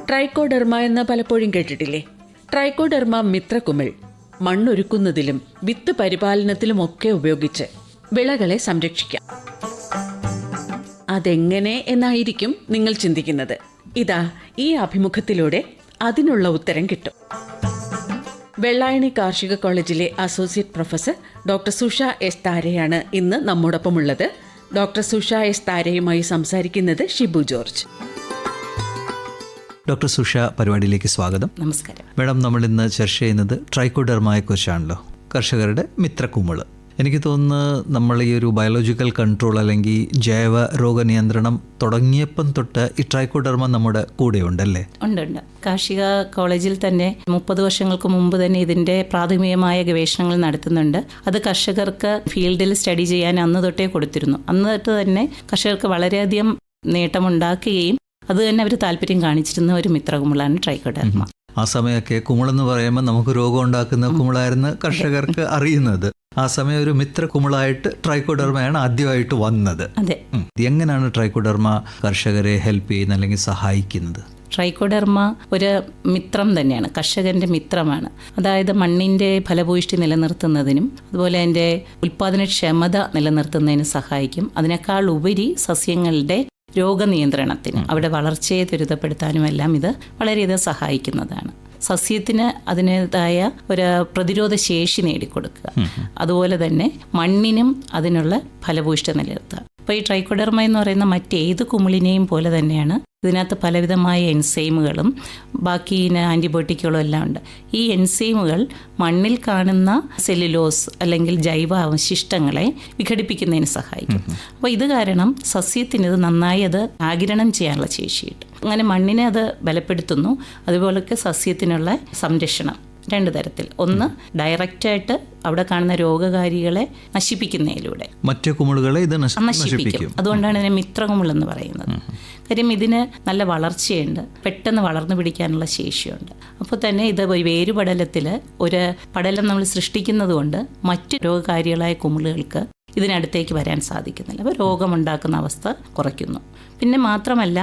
Trichoderma എന്ന് പലപ്പോഴും കേട്ടിട്ടില്ലേ? ട്രൈക്കോഡെർമ മിത്രകുമിൾ മണ്ണൊരുക്കുന്നതിലും വിത്ത് പരിപാലനത്തിലുമൊക്കെ ഉപയോഗിച്ച് വിളകളെ സംരക്ഷിക്കാം. അതെങ്ങനെ എന്നായിരിക്കും നിങ്ങൾ ചിന്തിക്കുന്നത്. ഇതാ, ഈ അഭിമുഖത്തിലൂടെ അതിനുള്ള ഉത്തരം കിട്ടും. വെള്ളായണി കാർഷിക കോളേജിലെ അസോസിയേറ്റ് പ്രൊഫസർ ഡോക്ടർ സുഷ എസ് താരയാണ് ഇന്ന് നമ്മോടൊപ്പമുള്ളത്. ഡോക്ടർ സുഷ എസ് താരയുമായി സംസാരിക്കുന്നത് ഷിബു ജോർജ്. ഡോക്ടർ സുഷ, പരിപാടിയിലേക്ക് സ്വാഗതം. നമസ്കാരം മാഡം. നമ്മൾ ഇന്ന് ചർച്ച ചെയ്യുന്നത് ട്രൈക്കോഡെർമയെക്കുറിച്ചാണല്ലോ, കർഷകരുടെ മിത്രകുമിള്. എനിക്ക് തോന്നുന്നു നമ്മൾ ഈ ഒരു ബയോളജിക്കൽ കൺട്രോൾ അല്ലെങ്കിൽ ജൈവ രോഗനിയന്ത്രണം തുടങ്ങിയപ്പം തൊട്ട് ഈ ട്രൈക്കോഡെർമ നമ്മുടെ കൂടെയുണ്ടല്ലേ? ഉണ്ട്. കാർഷിക കോളേജിൽ തന്നെ 30 വർഷങ്ങൾക്ക് മുമ്പ് തന്നെ ഇതിൻ്റെ പ്രാഥമികമായ ഗവേഷണങ്ങൾ നടത്തുന്നുണ്ട്. അത് കർഷകർക്ക് ഫീൽഡിൽ സ്റ്റഡി ചെയ്യാൻ അന്ന് തൊട്ടേ കൊടുത്തിരുന്നു. അന്ന് തൊട്ട് തന്നെ കർഷകർക്ക് വളരെയധികം നേട്ടമുണ്ടാക്കുകയും അത് തന്നെ അവർ താല്പര്യം കാണിച്ചിരുന്ന ഒരു മിത്രകുമിളാണ് ട്രൈക്കോഡെർമ. ആ സമയമൊക്കെ കുമിളെന്ന് പറയുമ്പോൾ നമുക്ക് രോഗം ഉണ്ടാക്കുന്ന കുമിളായിരുന്നു കർഷകർക്ക് അറിയുന്നത്. ആ സമയം ഒരു മിത്രകുമിളായിട്ട് ട്രൈക്കോഡെർമയാണ് ആദ്യമായിട്ട് വന്നത്. അതെ. എങ്ങനെയാണ് ട്രൈക്കോഡെർമ കർഷകരെ ഹെൽപ്പ് ചെയ്യുന്നത് അല്ലെങ്കിൽ സഹായിക്കുന്നത്? ട്രൈക്കോഡെർമ ഒരു മിത്രം തന്നെയാണ്, കർഷകൻ്റെ മിത്രമാണ്. അതായത് മണ്ണിൻ്റെ ഫലഭൂയിഷ്ടി നിലനിർത്തുന്നതിനും അതുപോലെ അതിൻ്റെ ഉൽപ്പാദനക്ഷമത നിലനിർത്തുന്നതിനും സഹായിക്കും. അതിനേക്കാൾ ഉപരി സസ്യങ്ങളുടെ രോഗനിയന്ത്രണത്തിന്, അവിടെ വളർച്ചയെ ത്വരിതപ്പെടുത്താനും എല്ലാം ഇത് വളരെയധികം സഹായിക്കുന്നതാണ്. സസ്യത്തിന് അതിൻ്റെതായ ഒരു പ്രതിരോധ ശേഷി നേടിക്കൊടുക്കുക, അതുപോലെ തന്നെ മണ്ണിനും അതിനുള്ള ഫലഭൂയിഷ്ടി നിലനിർത്തുക. അപ്പോൾ ഈ ട്രൈക്കോഡെർമ എന്ന് പറയുന്ന മറ്റേത് കുമിളിനെയും പോലെ തന്നെയാണ് ഇതിനകത്ത് പലവിധമായ എൻസൈമുകളും ബാക്കി ആൻറ്റിബയോട്ടിക്കുകളും എല്ലാം ഉണ്ട്. ഈ എൻസൈമുകൾ മണ്ണിൽ കാണുന്ന സെല്ലുലോസ് അല്ലെങ്കിൽ ജൈവ അവശിഷ്ടങ്ങളെ വിഘടിപ്പിക്കുന്നതിന് സഹായിക്കും. അപ്പോൾ ഇത് കാരണം സസ്യത്തിന് ഇത് നന്നായി അത് ആഗിരണം ചെയ്യാനുള്ള ശേഷി കിട്ടും. അങ്ങനെ മണ്ണിനെ അത് ബലപ്പെടുത്തുന്നു. അതുപോലൊക്കെ സസ്യത്തിനുള്ള സംരക്ഷണം 2 തരത്തിൽ. ഒന്ന്, ഡയറക്റ്റായിട്ട് അവിടെ കാണുന്ന രോഗകാരികളെ നശിപ്പിക്കുന്നതിലൂടെ മറ്റു കുമിളുകളെ ഇത് നശിപ്പിക്കും. അതുകൊണ്ടാണ് ഇതിനെ മിത്രകുമിൾ എന്ന് പറയുന്നത്. കാര്യം ഇതിന് നല്ല വളർച്ചയുണ്ട്, പെട്ടെന്ന് വളർന്നു പിടിക്കാനുള്ള ശേഷിയുണ്ട്. അപ്പോൾ തന്നെ ഇത് വേരുപടലത്തിൽ ഒരു പടലം നമ്മൾ സൃഷ്ടിക്കുന്നത് കൊണ്ട് മറ്റ് രോഗകാരികളായ കുമിളുകൾക്ക് ഇതിനടുത്തേക്ക് വരാൻ സാധിക്കുന്നില്ല. അപ്പോൾ രോഗമുണ്ടാക്കുന്ന അവസ്ഥ കുറയ്ക്കുന്നു. പിന്നെ മാത്രമല്ല,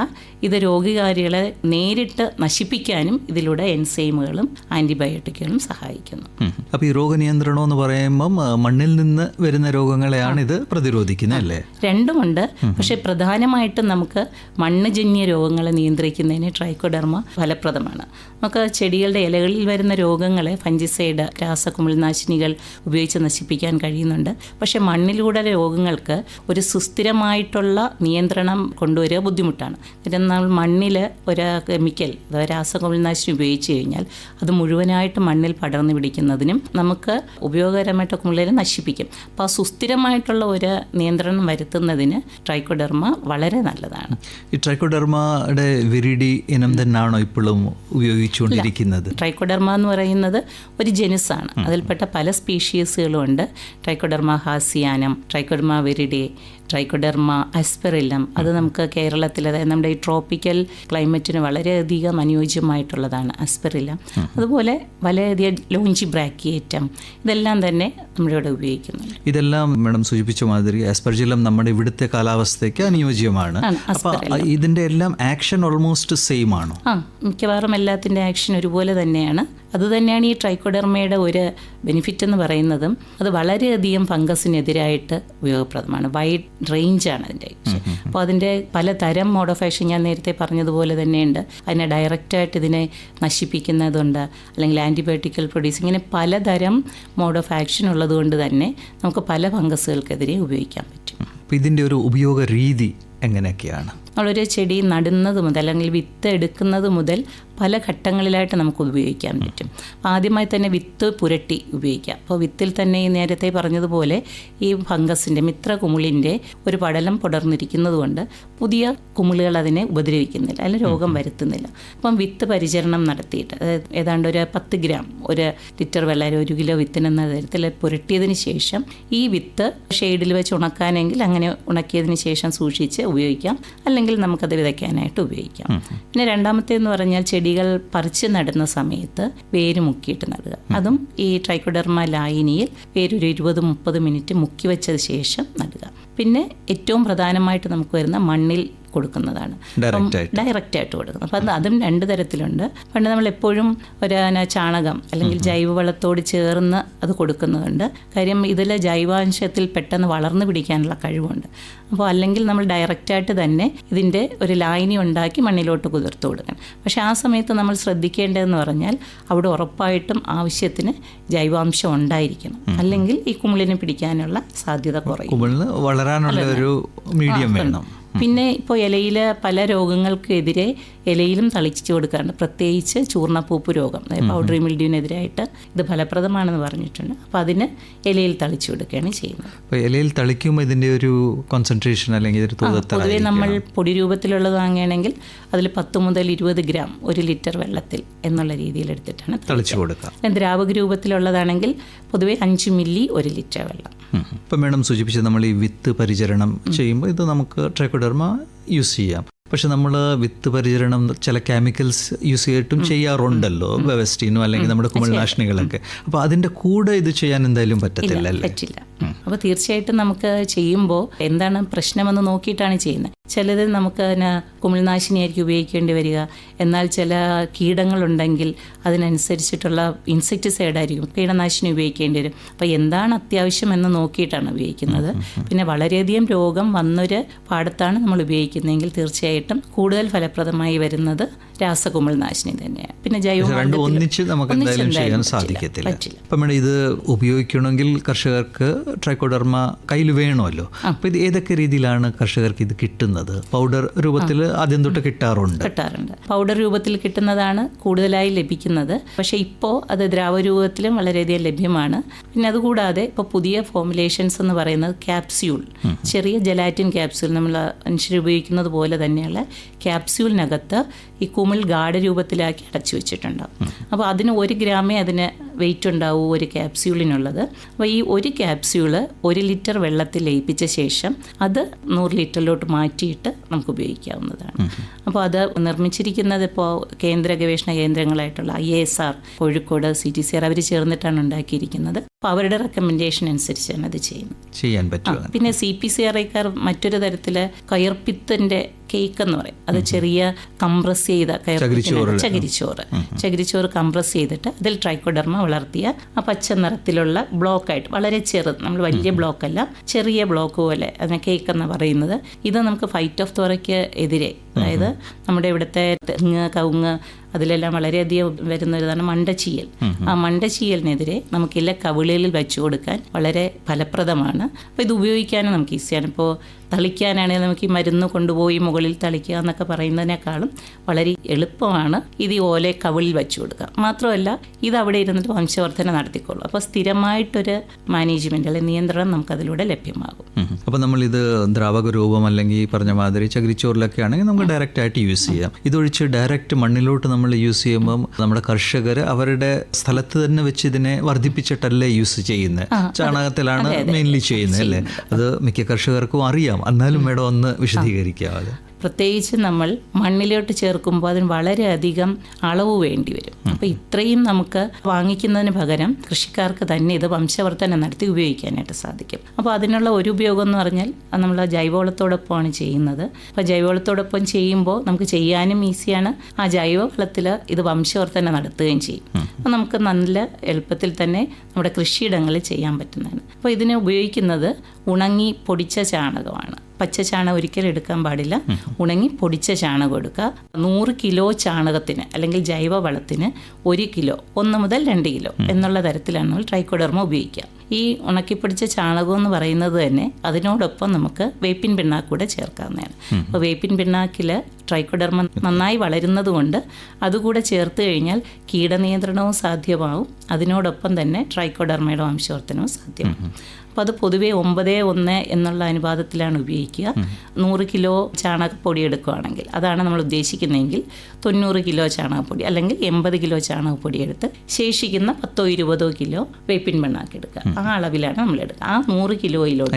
ഇത് രോഗകാരികളെ നേരിട്ട് നശിപ്പിക്കാനും ഇതിലൂടെ എൻസൈമുകളും ആൻറ്റിബയോട്ടിക്കുകളും സഹായിക്കുന്നു. അപ്പോൾ ഈ രോഗനിയന്ത്രണം എന്ന് പറയുമ്പം മണ്ണിൽ നിന്ന് വരുന്ന രോഗങ്ങളെയാണ് ഇത് പ്രതിരോധിക്കുന്നത് അല്ലേ? രണ്ടുമുണ്ട്. പക്ഷേ പ്രധാനമായിട്ടും നമുക്ക് മണ്ണുജന്യ രോഗങ്ങളെ നിയന്ത്രിക്കുന്നതിന് ട്രൈക്കോഡെർമ ഫലപ്രദമാണ്. നമുക്ക് ചെടികളുടെ ഇലകളിൽ വരുന്ന രോഗങ്ങളെ ഫംഗിസൈഡ്, രാസകുമിൾനാശിനികൾ ഉപയോഗിച്ച് നശിപ്പിക്കാൻ കഴിയുന്നുണ്ട്. പക്ഷേ മണ്ണിലൂടെ രോഗങ്ങൾക്ക് ഒരു സുസ്ഥിരമായിട്ടുള്ള നിയന്ത്രണം കൊണ്ടുവരിക ബുദ്ധിമുട്ടാണ്. കാരണം നമ്മൾ മണ്ണിൽ ഒരു കെമിക്കൽ, അതായത് രാസകുമിൾനാശിനി ഉപയോഗിച്ച് കഴിഞ്ഞാൽ അത് മുഴുവനായിട്ട് മണ്ണിൽ പടർന്നു പിടിക്കുന്നതിനും നമുക്ക് ഉപയോഗകരമായിട്ട് കുമിളയെ നശിപ്പിക്കും. അപ്പോൾ ആ സുസ്ഥിരമായിട്ടുള്ള ഒരു നിയന്ത്രണം വരുത്തുന്നതിന് ട്രൈക്കോഡെർമ വളരെ നല്ലതാണ്. ഈ ട്രൈക്കോഡെർമയുടെ വിരിഡി ഇനം തന്നെയാണോ ഇപ്പോഴും ഉപയോഗിച്ചുകൊണ്ടിരിക്കുന്നത്? ട്രൈക്കോഡെർമ എന്ന് പറയുന്നത് ഒരു ജനുസാണ്. അതിൽപ്പെട്ട പല സ്പീഷീസുകളും ഉണ്ട്. Trichoderma harzianum, Trichoderma viride, Trichoderma asperellum. അത് നമുക്ക് കേരളത്തിൽ, അതായത് നമ്മുടെ ഈ ട്രോപ്പിക്കൽ ക്ലൈമറ്റിന് വളരെയധികം അനുയോജ്യമായിട്ടുള്ളതാണ് ആസ്പെറില്ലം. അതുപോലെ വളരെയധികം ലോഞ്ചി ബ്രാക്കിയേറ്റം, ഇതെല്ലാം തന്നെ നമ്മളിവിടെ ഉപയോഗിക്കുന്നുണ്ട്. ഇതെല്ലാം മാഡം സൂചിപ്പിച്ച മാതിരി ആസ്പെർജില്ലം നമ്മുടെ ഇവിടുത്തെ കാലാവസ്ഥയ്ക്ക് അനുയോജ്യമാണ്. ഇതിൻ്റെ എല്ലാം ആക്ഷൻ ഓൾമോസ്റ്റ് സെയിം ആണോ? മിക്കവാറും എല്ലാത്തിൻ്റെ ആക്ഷൻ ഒരുപോലെ തന്നെയാണ്. അതുതന്നെയാണ് ഈ ട്രൈക്കോഡെർമയുടെ ഒരു ബെനിഫിറ്റ് എന്ന് പറയുന്നതും. അത് വളരെയധികം ഫംഗസിനെതിരായിട്ട് ഉപയോഗപ്രദമാണ്. വൈഡ് റേഞ്ചാണ് അതിൻ്റെ ആക്ഷൻ. അപ്പോൾ അതിൻ്റെ പലതരം മോഡ് ഓഫ് ആക്ഷൻ ഞാൻ നേരത്തെ പറഞ്ഞതുപോലെ തന്നെയുണ്ട്. അതിനെ ഡയറക്റ്റായിട്ട് ഇതിനെ നശിപ്പിക്കുന്നതുണ്ട്, അല്ലെങ്കിൽ ആൻറ്റിബയോട്ടിക്കൽ പ്രൊഡ്യൂസ്, ഇങ്ങനെ പലതരം മോഡ് ഓഫ് ആക്ഷൻ ഉള്ളതുകൊണ്ട് തന്നെ നമുക്ക് പല ഫംഗസുകൾക്കെതിരെ ഉപയോഗിക്കാൻ പറ്റും. അപ്പോൾ ഇതിൻ്റെ ഒരു ഉപയോഗ രീതി എങ്ങനെയൊക്കെയാണ്? നമ്മളൊരു ചെടി നടുന്നത് മുതൽ അല്ലെങ്കിൽ വിത്ത് എടുക്കുന്നത് മുതൽ പല ഘട്ടങ്ങളിലായിട്ട് നമുക്ക് ഉപയോഗിക്കാൻ പറ്റും. ആദ്യമായി തന്നെ വിത്ത് പുരട്ടി ഉപയോഗിക്കാം. അപ്പോൾ വിത്തിൽ തന്നെ ഈ നേരത്തെ പറഞ്ഞതുപോലെ ഈ ഫംഗസിൻ്റെ, മിത്രകുമിളിൻ്റെ ഒരു പടലം പടർന്നിരിക്കുന്നത് കൊണ്ട് പുതിയ കുമിളുകൾ അതിനെ ഉപദ്രവിക്കുന്നില്ല, അല്ലെങ്കിൽ രോഗം വരുത്തുന്നില്ല. അപ്പം വിത്ത് പരിചരണം നടത്തിയിട്ട് ഏതാണ്ട് ഒരു 10 ഗ്രാം ഒരു ലിറ്റർ വെള്ളം, 1 കിലോ വിത്തിനെന്ന തരത്തിൽ പുരട്ടിയതിന് ശേഷം ഈ വിത്ത് ഷെയ്ഡിൽ വെച്ച് ഉണക്കാനെങ്കിൽ അങ്ങനെ ഉണക്കിയതിന് ശേഷം സൂക്ഷിച്ച് ഉപയോഗിക്കാം, അല്ലെങ്കിൽ നമുക്കത് വിതയ്ക്കാനായിട്ട് ഉപയോഗിക്കാം. പിന്നെ രണ്ടാമത്തേന്ന് പറഞ്ഞാൽ ചെടികൾ പറിച്ച് നടുന്ന സമയത്ത് വേര് മുക്കിയിട്ട് നടുക. അതും ഈ ട്രൈക്കോഡെർമ ലായനിയിൽ വേരൊരു 20-30 മിനിറ്റ് മുക്കി വെച്ചത് ശേഷം നടുക. പിന്നെ ഏറ്റവും പ്രധാനമായിട്ട് നമുക്ക് വരുന്ന മണ്ണിൽ കൊടുക്കുന്നതാണ്, ഡയറക്റ്റ് ആയിട്ട് ഡയറക്റ്റ് ആയിട്ട് കൊടുക്കുന്നത്. അപ്പം അതും 2 തരത്തിലുണ്ട്. പണ്ട് നമ്മൾ എപ്പോഴും ഒരു ചാണകം അല്ലെങ്കിൽ ജൈവവളത്തോട് ചേർന്ന് അത് കൊടുക്കുന്നുണ്ട്. കാര്യം ഇതിൽ ജൈവാംശത്തിൽ പെട്ടെന്ന് വളർന്നു പിടിക്കാനുള്ള കഴിവുണ്ട്. അപ്പോൾ അല്ലെങ്കിൽ നമ്മൾ ഡയറക്റ്റായിട്ട് തന്നെ ഇതിൻ്റെ ഒരു ലായനി ഉണ്ടാക്കി മണ്ണിലോട്ട് കുതിർത്ത് കൊടുക്കണം. പക്ഷേ ആ സമയത്ത് നമ്മൾ ശ്രദ്ധിക്കേണ്ടതെന്ന് പറഞ്ഞാൽ അവിടെ ഉറപ്പായിട്ടും ആവശ്യത്തിന് ജൈവാംശം ഉണ്ടായിരിക്കണം, അല്ലെങ്കിൽ ഈ കുമിളിനെ പിടിക്കാനുള്ള സാധ്യത കുറയും. കുമിളിന് വളരാനുള്ള ഒരു മീഡിയം വേണം. പിന്നെ ഇപ്പോൾ ഇലയിൽ പല രോഗങ്ങൾക്കെതിരെ ഇലയിലും തളിച്ചു കൊടുക്കാറുണ്ട്, പ്രത്യേകിച്ച് ചൂർണ്ണപ്പൂപ്പ് രോഗം, അതായത് പൗഡറി മിൽഡ്യൂവിനെതിരായിട്ട് ഇത് ഫലപ്രദമാണെന്ന് പറഞ്ഞിട്ടുണ്ട്. അപ്പോൾ അതിന് ഇലയിൽ തളിച്ചു കൊടുക്കുകയാണ് ചെയ്യുന്നത്. അപ്പോൾ ഇലയിൽ തളിക്കുമ്പോൾ ഇതിൻ്റെ ഒരു കോൺസെൻട്രേഷൻ അല്ലെങ്കിൽ ഒരു തോത് പൊതുവേ നമ്മൾ പൊടി രൂപത്തിലുള്ളത് വാങ്ങുകയാണെങ്കിൽ അതിൽ 10 മുതൽ 20 ഗ്രാം 1 ലിറ്റർ വെള്ളത്തിൽ എന്നുള്ള രീതിയിൽ എടുത്തിട്ടാണ് തളിച്ചു കൊടുക്കുക. ദ്രാവക രൂപത്തിലുള്ളതാണെങ്കിൽ പൊതുവേ 5 മില്ലി 1 ലിറ്റർ വെള്ളം. ഇപ്പം മേഡം സൂചിപ്പിച്ചത് നമ്മൾ ഈ വിത്ത് പരിചരണം ചെയ്യുമ്പോൾ ഇത് നമുക്ക് ട്രൈക്കോഡെർമ യൂസ് ചെയ്യാം. പക്ഷെ നമ്മൾ വിത്ത് പരിചരണം ചില കെമിക്കൽസ് യൂസ് ചെയ്തിട്ടും ചെയ്യാറുണ്ടല്ലോ, വെവസ്റ്റീനോ അല്ലെങ്കിൽ നമ്മുടെ കുമിൾനാശിനികളൊക്കെ. അപ്പോൾ അതിൻ്റെ കൂടെ ഇത് ചെയ്യാൻ എന്തായാലും പറ്റത്തില്ല, പറ്റില്ല. അപ്പോൾ തീർച്ചയായിട്ടും നമുക്ക് ചെയ്യുമ്പോൾ എന്താണ് പ്രശ്നമെന്ന് നോക്കിയിട്ടാണ് ചെയ്യുന്നത്. ചിലത് നമുക്ക് കുമിൾനാശിനിയായിരിക്കും ഉപയോഗിക്കേണ്ടി വരിക, എന്നാൽ ചില കീടങ്ങളുണ്ടെങ്കിൽ അതിനനുസരിച്ചിട്ടുള്ള ഇൻസെക്ടിസൈഡ് ആയിരിക്കും, കീടനാശിനി ഉപയോഗിക്കേണ്ടി വരും. അപ്പോൾ എന്താണ് അത്യാവശ്യം എന്ന് നോക്കിയിട്ടാണ് ഉപയോഗിക്കുന്നത്. പിന്നെ വളരെയധികം രോഗം വന്നൊരു പാടത്താണ് നമ്മൾ ഉപയോഗിക്കുന്നതെങ്കിൽ തീർച്ചയായിട്ടും കൂടുതൽ ഫലപ്രദമായി വരുന്നത് രാസകുമിൾനാശിനി തന്നെയാണ്. പിന്നെ രണ്ടും ഒന്നിച്ച് നമുക്ക് എന്തായാലും ചെയ്യാൻ സാധിക്കത്തില്ല. അപ്പം മേഡം ഇത് ഉപയോഗിക്കണമെങ്കിൽ കർഷകർക്ക് ട്രൈക്കോഡെർമ കയ്യിൽ വേണമല്ലോ. അപ്പോൾ ഇത് ഏതൊക്കെ രീതിയിലാണ് കർഷകർക്ക് ഇത് കിട്ടുന്നത്? പൗഡർ രൂപത്തിൽ ആദ്യം തൊട്ട് കിട്ടാറുണ്ട്. പൗഡർ രൂപത്തിൽ കിട്ടുന്നതാണ് കൂടുതലായി ലഭിക്കുന്നത്. പക്ഷേ ഇപ്പോൾ അത് ദ്രാവരൂപത്തിലും വളരെയധികം ലഭ്യമാണ്. പിന്നെ അതുകൂടാതെ ഇപ്പോൾ പുതിയ ഫോമുലേഷൻസ് എന്ന് പറയുന്നത് ക്യാപ്സ്യൂൾ, ചെറിയ ജലാറ്റിൻ ക്യാപ്സ്യൂൾ, നമ്മൾ മനുഷ്യർ ഉപയോഗിക്കുന്നത് പോലെ തന്നെയുള്ള ക്യാപ്സ്യൂളിനകത്ത് ഈ കുമിൾ ഗാഢരൂപത്തിലാക്കി അടച്ചു വെച്ചിട്ടുണ്ടാവും. അപ്പോൾ അതിന് 1 ഗ്രാമേ അതിന് വെയിറ്റ് ഉണ്ടാവൂ ഒരു ക്യാപ്സ്യൂളിനുള്ളത്. അപ്പോൾ ഈ 1 ക്യാപ്സ്യൂള് 1 ലിറ്റർ വെള്ളത്തിൽ ലയിപ്പിച്ച ശേഷം അത് 100 ലിറ്ററിലോട്ട് മാറ്റിയിട്ട് നമുക്ക് ഉപയോഗിക്കാവുന്നതാണ്. അപ്പോൾ അത് നിർമ്മിച്ചിരിക്കുന്നത് ഇപ്പോൾ കേന്ദ്ര ഗവേഷണ കേന്ദ്രങ്ങളായിട്ടുള്ള IASR, കോഴിക്കോട്, CTCR അവർ ചേർന്നിട്ടാണ് ഉണ്ടാക്കിയിരിക്കുന്നത്. അപ്പോൾ അവരുടെ റെക്കമെൻഡേഷൻ അനുസരിച്ചാണ് അത് ചെയ്യാൻ പറ്റുക. പിന്നെ CPCRIക്കാർ മറ്റൊരു തരത്തിൽ കയർപ്പിത്തിൻ്റെ കേക്ക് എന്ന് പറയും, അത് ചെറിയ കംപ്രസ് ചെയ്ത ചകിരിച്ചോറ് കംപ്രസ് ചെയ്തിട്ട് അതിൽ ട്രൈക്കോഡെർമ വളർത്തിയ ആ പച്ച നിറത്തിലുള്ള ബ്ലോക്കായിട്ട്, വളരെ ചെറുത്, നമ്മൾ വലിയ ബ്ലോക്കല്ല, ചെറിയ ബ്ലോക്ക് പോലെ അതിനെ കേക്ക് എന്ന് പറയുന്നത്. ഇത് നമുക്ക് ഫൈറ്റ് ഓഫ് തോറയ്ക്ക് എതിരെ, അതായത് നമ്മുടെ ഇവിടുത്തെ തെങ്ങ്, കവുങ്ങ്, അതിലെല്ലാം വളരെയധികം വരുന്നൊരിതാണ് മണ്ടച്ചീയൽ. ആ മണ്ടച്ചീയലിനെതിരെ നമുക്ക് ഇല കവിളിൽ വെച്ചു കൊടുക്കാൻ വളരെ ഫലപ്രദമാണ്. അപ്പോൾ ഇത് ഉപയോഗിക്കാനും നമുക്ക് ഈസിയാണ്. ഇപ്പോൾ തളിക്കാനാണെങ്കിൽ നമുക്ക് ഈ മരുന്ന് കൊണ്ടുപോയി മുകളിൽ തളിക്കുക എന്നൊക്കെ പറയുന്നതിനേക്കാളും വളരെ എളുപ്പമാണ് ഇത് ഈ ഓലെ കവിളിൽ വെച്ചു കൊടുക്കുക. മാത്രമല്ല ഇത് അവിടെ ഇരുന്നിട്ട് വംശവർദ്ധന നടത്തിക്കൊള്ളും. അപ്പോൾ സ്ഥിരമായിട്ടൊരു മാനേജ്മെൻറ്റ് അല്ലെങ്കിൽ നിയന്ത്രണം നമുക്കതിലൂടെ ലഭ്യമാകും. അപ്പോൾ നമ്മളിത് ദ്രാവക രൂപം അല്ലെങ്കിൽ പറഞ്ഞ മാതിരി ചകിരിച്ചോറിലൊക്കെ ആണെങ്കിൽ നമുക്ക് ഡയറക്റ്റ് ആയിട്ട് യൂസ് ചെയ്യാം. ഇതൊഴിച്ച് ഡയറക്റ്റ് മണ്ണിലോട്ട് നമ്മൾ യൂസ് ചെയ്യുമ്പം നമ്മുടെ കർഷകർ അവരുടെ സ്ഥലത്ത് തന്നെ വെച്ച് ഇതിനെ വർദ്ധിപ്പിച്ചിട്ടല്ലേ യൂസ് ചെയ്യുന്നത്. ചാണകത്തിലാണ് മെയിൻലി ചെയ്യുന്നത് അല്ലേ? അത് മിക്ക കർഷകർക്കും അറിയാം. എന്നാലും മേഡം ഒന്ന് വിശദീകരിക്കാതെ. പ്രത്യേകിച്ച് നമ്മൾ മണ്ണിലോട്ട് ചേർക്കുമ്പോൾ അതിന് വളരെയധികം അളവ് വേണ്ടി വരും. അപ്പോൾ ഇത്രയും നമുക്ക് വാങ്ങിക്കുന്നതിന് പകരം കൃഷിക്കാർക്ക് തന്നെ ഇത് വംശവർദ്ധന നടത്തി ഉപയോഗിക്കാനായിട്ട് സാധിക്കും. അപ്പോൾ അതിനുള്ള ഒരു ഉപയോഗം എന്ന് പറഞ്ഞാൽ നമ്മൾ ജൈവവളത്തോടൊപ്പമാണ് ചെയ്യുന്നത്. അപ്പോൾ ജൈവവളത്തോടൊപ്പം ചെയ്യുമ്പോൾ നമുക്ക് ചെയ്യാനും ഈസിയാണ്, ആ ജൈവവളത്തിൽ ഇത് വംശവർദ്ധന നടത്തുകയും ചെയ്യും. അപ്പോൾ നമുക്ക് നല്ല എളുപ്പത്തിൽ തന്നെ നമ്മുടെ കൃഷിയിടങ്ങളിൽ ചെയ്യാൻ പറ്റുന്നതാണ്. അപ്പോൾ ഇതിനെ ഉപയോഗിക്കുന്നത് ഉണങ്ങി പൊടിച്ച ചാണകമാണ്. പച്ച ചാണകം ഒരിക്കലും എടുക്കാൻ പാടില്ല. ഉണങ്ങി പൊടിച്ച ചാണകം എടുക്കുക. 100 കിലോ ചാണകത്തിന് അല്ലെങ്കിൽ ജൈവവളത്തിന് 1 കിലോ 1 മുതൽ 2 കിലോ എന്നുള്ള തരത്തിലാണ് നമ്മൾ ട്രൈക്കോഡെർമ ഉപയോഗിക്കുക. ഈ ഉണക്കിപ്പൊടിച്ച ചാണകം എന്ന് പറയുന്നത് തന്നെ അതിനോടൊപ്പം നമുക്ക് വേപ്പിൻ പിണ്ണാക്ക് കൂടെ ചേർക്കാവുന്നതാണ്. അപ്പോൾ വേപ്പിൻ പിണ്ണാക്കിൽ ട്രൈക്കോഡെർമ നന്നായി വളരുന്നത് കൊണ്ട് അതുകൂടെ ചേർത്ത് കഴിഞ്ഞാൽ കീടനിയന്ത്രണവും സാധ്യമാവും, അതിനോടൊപ്പം തന്നെ ട്രൈക്കോഡെർമയുടെ വംശവർദ്ധനവും സാധ്യമാവും. അപ്പോൾ അത് പൊതുവേ 9:1 എന്നുള്ള അനുപാതത്തിലാണ് ഉപയോഗിക്കുക. 100 കിലോ ചാണകപ്പൊടി എടുക്കുകയാണെങ്കിൽ, അതാണ് നമ്മൾ ഉദ്ദേശിക്കുന്നതെങ്കിൽ 90 കിലോ ചാണകപ്പൊടി അല്ലെങ്കിൽ 80 കിലോ ചാണകപ്പൊടി എടുത്ത് ശേഷിക്കുന്ന 10-20 കിലോ വേപ്പിൻ പിണ്ണാക്ക് എടുക്കുക. ആ അളവിലാണ് നമ്മൾ എടുക്കുക. ആ 100 കിലോയിലോട്ട്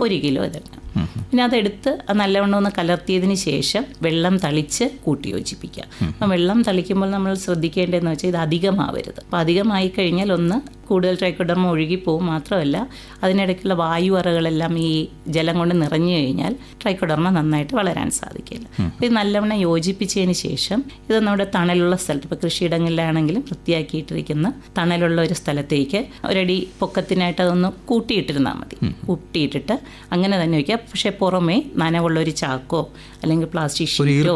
1 കിലോ ഇതെടുക്കാം. പിന്നെ അതെടുത്ത് നല്ലവണ്ണം ഒന്ന് കലർത്തിയതിന് ശേഷം വെള്ളം തളിച്ച് കൂട്ടി യോജിപ്പിക്കുക. അപ്പം വെള്ളം തളിക്കുമ്പോൾ നമ്മൾ ശ്രദ്ധിക്കേണ്ടതെന്ന് വെച്ചാൽ ഇത് അധികമാവരുത്. അപ്പോൾ അധികമായി കഴിഞ്ഞാൽ ഒന്ന് കൂടുതൽ ട്രൈക്കോഡർമ ഒഴുകിപ്പോവും. മാത്രമല്ല അതിനിടയ്ക്കുള്ള വായു അറകളെല്ലാം ഈ ജലം കൊണ്ട് നിറഞ്ഞു കഴിഞ്ഞാൽ ട്രൈക്കോഡർമ നന്നായിട്ട് വളരാൻ സാധിക്കില്ല. അപ്പോൾ ഇത് നല്ലവണ്ണം യോജിപ്പിച്ചതിന് ശേഷം ഇത് നമ്മുടെ തണലുള്ള സ്ഥലത്ത്, ഇപ്പോൾ കൃഷിയിടങ്ങളിലാണെങ്കിലും വൃത്തിയാക്കിയിട്ടിരിക്കുന്ന തണലുള്ള ഒരു സ്ഥലത്തേക്ക് ഒരടി പൊക്കത്തിനായിട്ട് അതൊന്ന് കൂട്ടിയിട്ടിരുന്നാൽ മതി. കൂട്ടിയിട്ടിട്ട് അങ്ങനെ തന്നെ വയ്ക്കുക. പക്ഷേ പുറമേ നനവുള്ള ഒരു ചാക്കോ അല്ലെങ്കിൽ പ്ലാസ്റ്റിക് ഷീറ്റോ,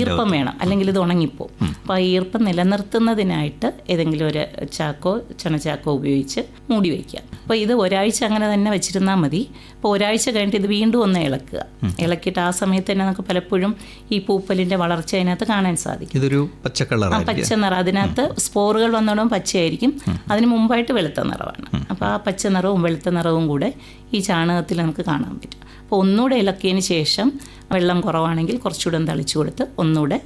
ഈർപ്പം വേണം, അല്ലെങ്കിൽ ഇത് ഉണങ്ങിപ്പോവും. അപ്പോൾ ആ ഈർപ്പം നിലനിർത്തുന്നതിനായിട്ട് ഏതെങ്കിലും ഒരു ചാക്കോ ചണച്ചാക്കോ ഉപയോഗിച്ച് മൂടി വയ്ക്കുക. അപ്പോൾ ഇത് ഒരാഴ്ച അങ്ങനെ തന്നെ വെച്ചിരുന്നാൽ മതി. അപ്പോൾ ഒരാഴ്ച കഴിഞ്ഞിട്ട് ഇത് വീണ്ടും ഒന്ന് ഇളക്കുക. ഇളക്കിയിട്ട് ആ സമയത്ത് തന്നെ നമുക്ക് പലപ്പോഴും ഈ പൂപ്പലിൻ്റെ വളർച്ച അതിനകത്ത് കാണാൻ സാധിക്കും. ഇതൊരു പച്ച നിറം, അതിനകത്ത് സ്പോറുകൾ വന്നോടും പച്ചയായിരിക്കും. അതിന് മുമ്പായിട്ട് വെളുത്ത നിറമാണ്. അപ്പോൾ ആ പച്ച നിറവും വെളുത്ത നിറവും കൂടെ ഈ ചാണകത്തിൽ നമുക്ക് കാണാൻ പറ്റും. അപ്പോൾ ഒന്നുകൂടെ ഇളക്കിയതിന് ശേഷം വെള്ളം കുറവാണെങ്കിൽ കുറച്ചുകൂടെ തളിച്ചു കൊടുത്ത് ഒന്നുകൂടെ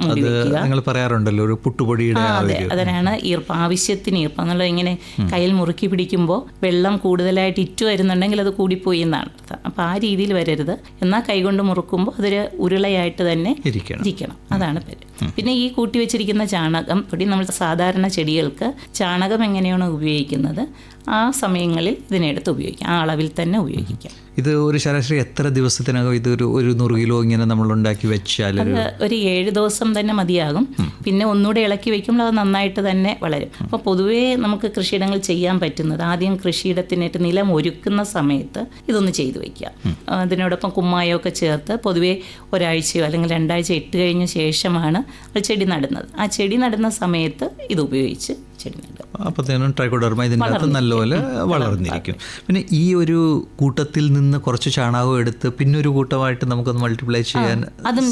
മൂടി വയ്ക്കുക. നിങ്ങൾ പറയാറുണ്ടല്ലോ ഒരു പുട്ടുപൊടിയുടെ. അതെ, അതിനാണ് ഈർപ്പം, ആവശ്യത്തിന് ഈർപ്പം എന്നുള്ളത്. ഇങ്ങനെ കയ്യിൽ മുറുക്കി പിടിക്കുമ്പോൾ വെള്ളം കൂടുതലായിട്ട് ഇറ്റു വരുന്നുണ്ടെങ്കിൽ അത് കൂടിപ്പോയി എന്നാണ് അർത്ഥം. അപ്പോൾ ആ രീതിയിൽ വരരുത്. എന്നാൽ കൈകൊണ്ട് മുറുക്കുമ്പോൾ അതൊരു ഉരുളയായിട്ട് തന്നെ ഇരിക്കണം. അതാണ് പേര്. പിന്നെ ഈ കൂട്ടി വെച്ചിരിക്കുന്ന ചാണകം പൊടി നമ്മൾ സാധാരണ ചെടികൾക്ക് ചാണകം എങ്ങനെയാണ് ഉപയോഗിക്കുന്നത് ആ സമയങ്ങളിൽ ഇതിനെടുത്ത് ഉപയോഗിക്കാം. ആ അളവിൽ തന്നെ ഉപയോഗിക്കാം. ഇത് ഒരു ശരാശരി എത്ര ദിവസത്തിനകം ഇതൊരു 100 കിലോ ഇങ്ങനെ നമ്മൾ ഉണ്ടാക്കി വെച്ചാൽ? ഒരു 7 ദിവസം തന്നെ മതിയാകും. പിന്നെ ഒന്നുകൂടെ ഇളക്കി വെക്കുമ്പോൾ അത് നന്നായിട്ട് തന്നെ വളരും. അപ്പോൾ പൊതുവേ നമുക്ക് കൃഷിയിടങ്ങൾ ചെയ്യാൻ പറ്റുന്നത് ആദ്യം കൃഷിയിടത്തിനായിട്ട് നിലം ഒരുക്കുന്ന സമയത്ത് ഇതൊന്ന് ചെയ്തു വയ്ക്കുക. അതിനോടൊപ്പം കുമ്മായമൊക്കെ ചേർത്ത് പൊതുവേ ഒരാഴ്ചയോ അല്ലെങ്കിൽ 2 ആഴ്ച ഇട്ട് കഴിഞ്ഞ ശേഷമാണ് ചെടി നടുന്നത്. ആ ചെടി നടുന്ന സമയത്ത് ഇത് ഉപയോഗിച്ച് ചെടി നടുക. അപ്പോഴത്തേനും ട്രൈക്കോഡർമ ഇതിനകത്ത് നല്ലപോലെ വളർന്നിരിക്കും. പിന്നെ ഈ ഒരു കൂട്ടത്തിൽ നിന്ന് കുറച്ച് ചാണകം എടുത്ത് പിന്നെ ഒരു കൂട്ടമായിട്ട് നമുക്കൊന്ന് മൾട്ടിപ്ലൈ ചെയ്യാൻ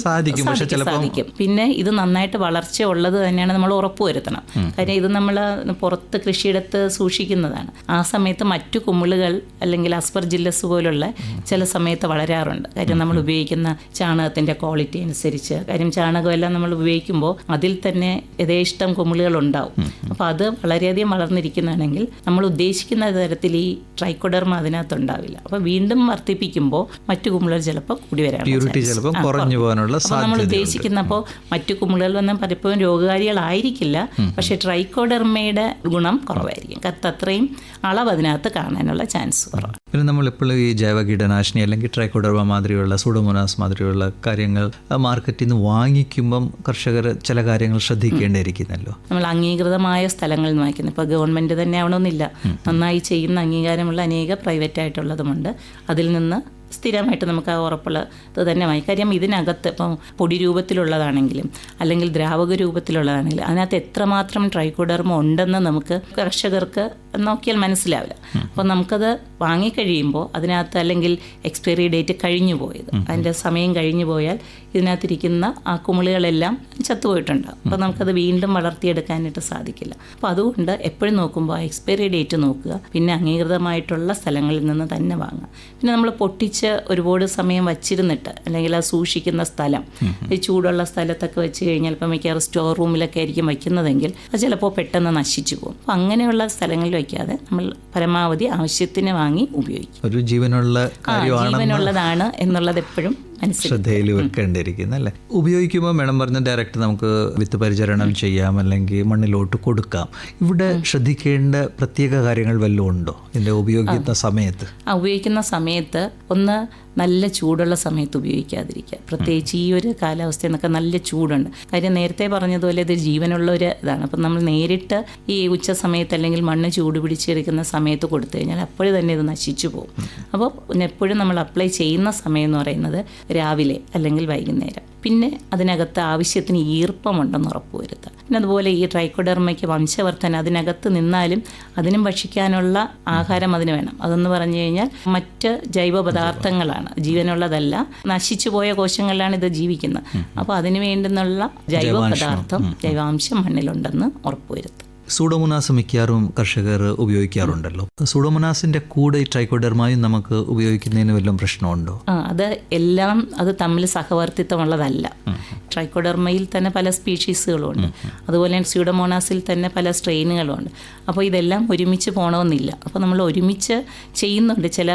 സാധിക്കും. പക്ഷെ ചിലപ്പോൾ പിന്നെ ഇത് നന്നായിട്ട് വളർച്ച ഉള്ളത് തന്നെയാണ് നമ്മൾ ഉറപ്പുവരുത്തണം. കാര്യം ഇത് നമ്മൾ പുറത്ത് കൃഷിയിടത്ത് സൂക്ഷിക്കുന്നതാണ്. ആ സമയത്ത് മറ്റു കുമിളുകൾ അല്ലെങ്കിൽ അസ്പർജില്ലസ് പോലുള്ള ചില സമയത്ത് വളരാറുണ്ട്. കാര്യം നമ്മൾ ഉപയോഗിക്കുന്ന ചാണകത്തിൻ്റെ ക്വാളിറ്റി അനുസരിച്ച്. കാര്യം ചാണകമെല്ലാം നമ്മൾ ഉപയോഗിക്കുമ്പോൾ അതിൽ തന്നെ യഥേഷ്ടം കുമിളുകൾ ഉണ്ടാവും. അപ്പോൾ അത് വളരെയധികം വളർന്നിരിക്കുന്നതാണെങ്കിൽ നമ്മൾ ഉദ്ദേശിക്കുന്ന തരത്തിൽ ഈ ട്രൈക്കോഡർമ അതിനകത്ത് ഉണ്ടാവില്ല. അപ്പോൾ വീണ്ടും വർദ്ധിപ്പിക്കുമ്പോൾ മറ്റു കുമിളുകൾ ചിലപ്പോൾ കൂടി വരാനുള്ള നമ്മൾ ഉദ്ദേശിക്കുന്നപ്പോൾ മറ്റു കുമിളുകൾ വന്നാൽ പലപ്പോഴും രോഗകാരികളായിരിക്കില്ല. പക്ഷേ ട്രൈക്കോഡർമയുടെ ഗുണം കുറവായിരിക്കും. അത്രയും അളവ് അതിനകത്ത് കാണാനുള്ള ചാൻസ് കുറവാണ്. പിന്നെ നമ്മളിപ്പോൾ ഈ ജൈവ കീടനാശിനി അല്ലെങ്കിൽ ട്രൈക്കോഡർമ മാതിരിയുള്ള സൂഡോമോണാസ് മാതിരിയുള്ള കാര്യങ്ങൾ മാർക്കറ്റിൽ നിന്ന് വാങ്ങിക്കുമ്പം കർഷകർ ചില കാര്യങ്ങൾ ശ്രദ്ധിക്കേണ്ടിയിരിക്കുന്നല്ലോ. നമ്മൾ അംഗീകൃതമായ സ്ഥലങ്ങളിൽ നിന്ന് വാങ്ങിക്കുന്നത്. ഇപ്പോൾ ഗവൺമെൻറ് തന്നെ ആവണമെന്നില്ല. നന്നായി ചെയ്യുന്ന അംഗീകാരമുള്ള അനേക പ്രൈവറ്റ് ആയിട്ടുള്ളതുമുണ്ട്. അതിൽ നിന്ന് സ്ഥിരമായിട്ട് നമുക്ക് ആ ഉറപ്പുള്ളത് തന്നെ വാങ്ങി. കാര്യം ഇതിനകത്ത് ഇപ്പം പൊടി രൂപത്തിലുള്ളതാണെങ്കിലും അല്ലെങ്കിൽ ദ്രാവക രൂപത്തിലുള്ളതാണെങ്കിലും അതിനകത്ത് എത്രമാത്രം ട്രൈക്കോഡർമ ഉണ്ടെന്ന് നമുക്ക് കർഷകർക്ക് നോക്കിയാൽ മനസ്സിലാവില്ല. അപ്പോൾ നമുക്കത് വാങ്ങിക്കഴിയുമ്പോൾ അതിനകത്ത് അല്ലെങ്കിൽ എക്സ്പയറി ഡേറ്റ് കഴിഞ്ഞു പോയത്, അതിൻ്റെ സമയം കഴിഞ്ഞു പോയാൽ ഇതിനകത്തിരിക്കുന്ന ആ കുമിളുകളെല്ലാം ചത്തുപോയിട്ടുണ്ടാകും. അപ്പോൾ നമുക്കത് വീണ്ടും വളർത്തിയെടുക്കാനായിട്ട് സാധിക്കില്ല. അപ്പോൾ അതുകൊണ്ട് എപ്പോഴും നോക്കുമ്പോൾ ആ എക്സ്പയറി ഡേറ്റ് നോക്കുക. പിന്നെ അംഗീകൃതമായിട്ടുള്ള സ്ഥലങ്ങളിൽ നിന്ന് തന്നെ വാങ്ങുക. പിന്നെ നമ്മൾ പൊട്ടിച്ച് ഒരുപാട് സമയം വച്ചിരുന്നിട്ട് അല്ലെങ്കിൽ ആ സൂക്ഷിക്കുന്ന സ്ഥലം ഈ ചൂടുള്ള സ്ഥലത്തൊക്കെ വെച്ച് കഴിഞ്ഞാൽ ഇപ്പം മിക്കവാറും സ്റ്റോർ റൂമിലൊക്കെ ആയിരിക്കും വയ്ക്കുന്നതെങ്കിൽ അത് ചിലപ്പോൾ പെട്ടെന്ന് നശിച്ചു പോകും. അപ്പോൾ അങ്ങനെയുള്ള സ്ഥലങ്ങളിൽ വയ്ക്കാതെ നമ്മൾ പരമാവധി ആവശ്യത്തിന് വാങ്ങി ഉപയോഗിക്കും. ഒരു ജീവനുള്ളതാണ് എന്നുള്ളത് എപ്പോഴും ശ്രദ്ധയിൽ വെക്കേണ്ടിയിരിക്കുന്നു അല്ലേ. ഉപയോഗിക്കുമ്പോൾ മേഡം പറഞ്ഞ ഡയറക്റ്റ് നമുക്ക് വിത്ത് പരിചരണം ചെയ്യാം അല്ലെങ്കിൽ മണ്ണിലോട്ട് കൊടുക്കാം. ഇവിടെ ശ്രദ്ധിക്കേണ്ട പ്രത്യേക കാര്യങ്ങൾ വല്ലതും ഉണ്ടോ ഇതിൻ്റെ ഉപയോഗിക്കുന്ന സമയത്ത്? ഉപയോഗിക്കുന്ന സമയത്ത് ഒന്ന് നല്ല ചൂടുള്ള സമയത്ത് ഉപയോഗിക്കാതിരിക്കുക. പ്രത്യേകിച്ച് ഈ ഒരു കാലാവസ്ഥയെന്നൊക്കെ നല്ല ചൂടുണ്ട്. കാര്യം നേരത്തെ പറഞ്ഞതുപോലെ ഇത് ജീവനുള്ള ഒരു ഇതാണ്. അപ്പം നമ്മൾ നേരിട്ട് ഈ ഉച്ച സമയത്ത് അല്ലെങ്കിൽ മണ്ണ് ചൂട് പിടിച്ചെടുക്കുന്ന സമയത്ത് കൊടുത്തു കഴിഞ്ഞാൽ അപ്പോഴും തന്നെ ഇത് നശിച്ചു പോകും. അപ്പോൾ എപ്പോഴും നമ്മൾ അപ്ലൈ ചെയ്യുന്ന സമയം എന്ന് പറയുന്നത് രാവിലെ അല്ലെങ്കിൽ വൈകുന്നേരം. പിന്നെ അതിനകത്ത് ആവശ്യത്തിന് ഈർപ്പമുണ്ടെന്ന് ഉറപ്പുവരുത്തുക. പിന്നെ അതുപോലെ ഈ ട്രൈക്കോഡർമയ്ക്ക് വംശവർദ്ധന അതിനകത്ത് നിന്നാലും അതിനും ഭക്ഷിക്കാനുള്ള ആഹാരം അതിന് വേണം. അതെന്ന് പറഞ്ഞു കഴിഞ്ഞാൽ മറ്റ് ജൈവ പദാർത്ഥങ്ങളാണ്, ജീവനുള്ളതല്ല. നശിച്ചു പോയ കോശങ്ങളിലാണ് ഇത് ജീവിക്കുന്നത്. അപ്പോൾ അതിന് വേണ്ടുന്നുള്ള ജൈവ പദാർത്ഥം, ജൈവാംശം മണ്ണിലുണ്ടെന്ന് ഉറപ്പുവരുത്തുക. സൂഡോമോണാസ് മിക്കവാറും കർഷകർ ഉപയോഗിക്കാറുണ്ടല്ലോ. സൂഡോമോണാസിൻ്റെ കൂടെ ഈ ട്രൈക്കോഡർമയും നമുക്ക് ഉപയോഗിക്കുന്നതിന് വല്ലതും പ്രശ്നമുണ്ടോ? അത് തമ്മിൽ സഹവർത്തിത്വമുള്ളതല്ല. ട്രൈക്കോഡർമയിൽ തന്നെ പല സ്പീഷീസുകളുമുണ്ട്. അതുപോലെ സ്യൂഡോമോണാസിൽ തന്നെ പല സ്ട്രെയിനുകളുമുണ്ട്. അപ്പോൾ ഇതെല്ലാം ഒരുമിച്ച് പോകണമെന്നില്ല. അപ്പോൾ നമ്മൾ ഒരുമിച്ച് ചെയ്യുന്നുണ്ട്. ചില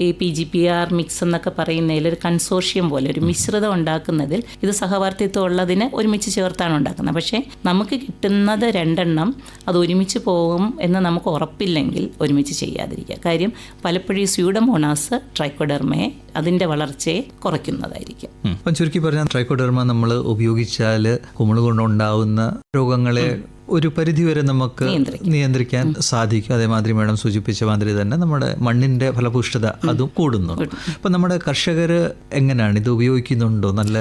ഈ PGPR മിക്സ് എന്നൊക്കെ പറയുന്നതിൽ ഒരു കൺസോർഷ്യം പോലെ ഒരു മിശ്രിതം ഉണ്ടാക്കുന്നതിൽ ഇത് സഹവർത്തിത്വം ഉള്ളതിന് ഒരുമിച്ച് ചേർത്താണ് ഉണ്ടാക്കുന്നത്. പക്ഷേ നമുക്ക് കിട്ടുന്നത് 2 അത് ഒരുമിച്ച് പോകും എന്ന് നമുക്ക് ഉറപ്പില്ലെങ്കിൽ ഒരുമിച്ച് ചെയ്യാതിരിക്കുക. കാര്യം പലപ്പോഴും ഈ സ്യൂഡോമോണാസ് ട്രൈക്കോഡെർമയെ അതിൻ്റെ വളർച്ചയെ കുറയ്ക്കുന്നതായിരിക്കും. അപ്പം ചുരുക്കി പറഞ്ഞാൽ ട്രൈക്കോഡെർമ നമ്മൾ ഉപയോഗിച്ചാൽ കുമിള് കൊണ്ടുണ്ടാവുന്ന രോഗങ്ങളെ ഒരു പരിധിവരെ നമുക്ക് നിയന്ത്രിക്കാൻ സാധിക്കും. അതേമാതിരി മേഡം സൂചിപ്പിച്ച മാതിരി തന്നെ നമ്മുടെ മണ്ണിന്റെ ഫലപുഷ്ടത അതും കൂടുന്നുണ്ട്. അപ്പം നമ്മുടെ കർഷകർ എങ്ങനെയാണ് ഇത് ഉപയോഗിക്കുന്നുണ്ടോ? നല്ല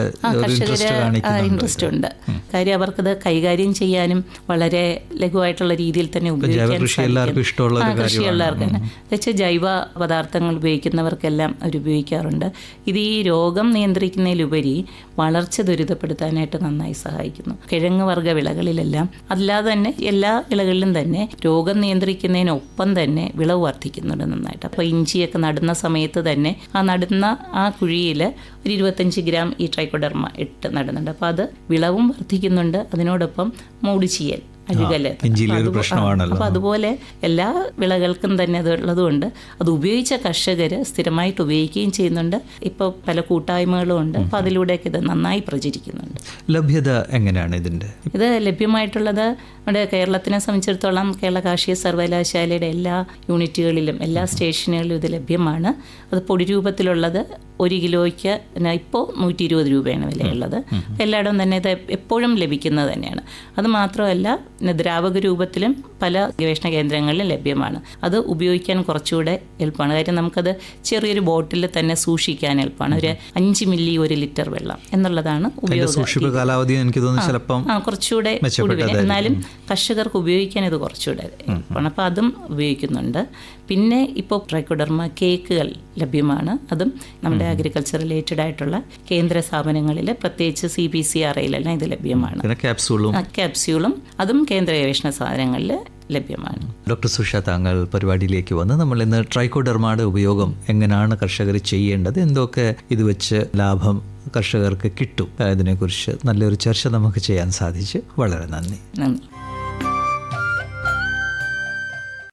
ഇൻട്രസ്റ്റ് ഉണ്ട്. കാര്യം അവർക്കത് കൈകാര്യം ചെയ്യാനും വളരെ ലഘുവായിട്ടുള്ള രീതിയിൽ തന്നെ ഉപയോഗിക്കാൻ കൃഷിയുള്ളവർക്ക് ജൈവ പദാർത്ഥങ്ങൾ ഉപയോഗിക്കുന്നവർക്കെല്ലാം അവർ ഉപയോഗിക്കാറുണ്ട്. ഇത് ഈ രോഗം നിയന്ത്രിക്കുന്നതിലുപരി വളർച്ച ത്വരിതപ്പെടുത്താനായിട്ട് നന്നായി സഹായിക്കുന്നു. കിഴങ്ങ് വർഗ്ഗ വിളകളിലെല്ലാം അല്ലാതെ തന്നെ എല്ലാ വിളകളിലും തന്നെ രോഗം നിയന്ത്രിക്കുന്നതിനൊപ്പം തന്നെ വിളവ് വർദ്ധിക്കുന്നുണ്ട് നന്നായിട്ട്. അപ്പോൾ ഇഞ്ചിയൊക്കെ നടുന്ന സമയത്ത് തന്നെ നടുന്ന ആ കുഴിയിൽ ഒരു 25 ഗ്രാം ഈ ട്രൈക്കോഡെർമ ഇട്ട് നടുന്നുണ്ട്. അപ്പോൾ അത് വിളവും വർദ്ധിക്കുന്നുണ്ട്, അതിനോടൊപ്പം മൂടിച്ചീയൽ അപ്പോൾ അതുപോലെ എല്ലാ വിളകൾക്കും തന്നെ അത് ഉള്ളതുകൊണ്ട് അത് ഉപയോഗിച്ച കർഷകർ സ്ഥിരമായിട്ട് ഉപയോഗിക്കുകയും ചെയ്യുന്നുണ്ട്. ഇപ്പോൾ പല കൂട്ടായ്മകളും ഉണ്ട്. അപ്പോൾ അതിലൂടെയൊക്കെ ഇത് നന്നായി പ്രചരിക്കുന്നുണ്ട്. ലഭ്യത എങ്ങനെയാണ് ഇതിൻ്റെ? ഇത് ലഭ്യമായിട്ടുള്ളത് നമ്മുടെ കേരളത്തിനെ സംബന്ധിച്ചിടത്തോളം കേരള കാർഷിക സർവകലാശാലയുടെ എല്ലാ യൂണിറ്റുകളിലും എല്ലാ സ്റ്റേഷനുകളിലും ഇത് ലഭ്യമാണ്. അത് പൊടി രൂപത്തിലുള്ളത് 1 കിലോയ്ക്ക് ഇപ്പോൾ 120 രൂപയാണ് വിലയുള്ളത്. എല്ലായിടവും തന്നെ ഇത് എപ്പോഴും ലഭിക്കുന്നത് തന്നെയാണ്. അത് മാത്രമല്ല ദ്രാവക രൂപത്തിലും പല ഗവേഷണ കേന്ദ്രങ്ങളിലും ലഭ്യമാണ്. അത് ഉപയോഗിക്കാൻ കുറച്ചുകൂടെ എളുപ്പമാണ്. കാര്യം നമുക്കത് ചെറിയൊരു ബോട്ടിൽ തന്നെ സൂക്ഷിക്കാൻ എളുപ്പമാണ്. ഒരു 5 മില്ലി 1 ലിറ്റർ വെള്ളം എന്നുള്ളതാണ് ഉപയോഗം. കുറച്ചുകൂടെ എന്നാലും കർഷകർക്ക് ഉപയോഗിക്കാൻ ഇത് കുറച്ചുകൂടെ എളുപ്പമാണ്. അപ്പോൾ അതും ഉപയോഗിക്കുന്നുണ്ട്. പിന്നെ ഇപ്പോൾ ട്രൈക്കോഡെർമ കേക്കുകൾ ലഭ്യമാണ്. അതും നമ്മുടെ അഗ്രികൾച്ചർ റിലേറ്റഡ് ആയിട്ടുള്ള കേന്ദ്ര സ്ഥാപനങ്ങളിൽ പ്രത്യേകിച്ച് CBCRAയിലെല്ലാം ഇത് ലഭ്യമാണ്. ക്യാപ്സ്യൂളും അതും കേന്ദ്ര ഗവേഷണ സ്ഥാപനങ്ങളിൽ ലഭ്യമാണ്. ഡോക്ടർ സുഷ, താങ്കൾ പരിപാടിയിലേക്ക് വന്ന് നമ്മൾ ഇന്ന് ട്രൈക്കോഡെർമയുടെ ഉപയോഗം എങ്ങനെയാണ് കർഷകർ ചെയ്യേണ്ടത്, എന്തൊക്കെ ഇത് വെച്ച് ലാഭം കർഷകർക്ക് കിട്ടും, ഇതിനെക്കുറിച്ച് നല്ലൊരു ചർച്ച നമുക്ക് ചെയ്യാൻ സാധിച്ചു. വളരെ നന്ദി.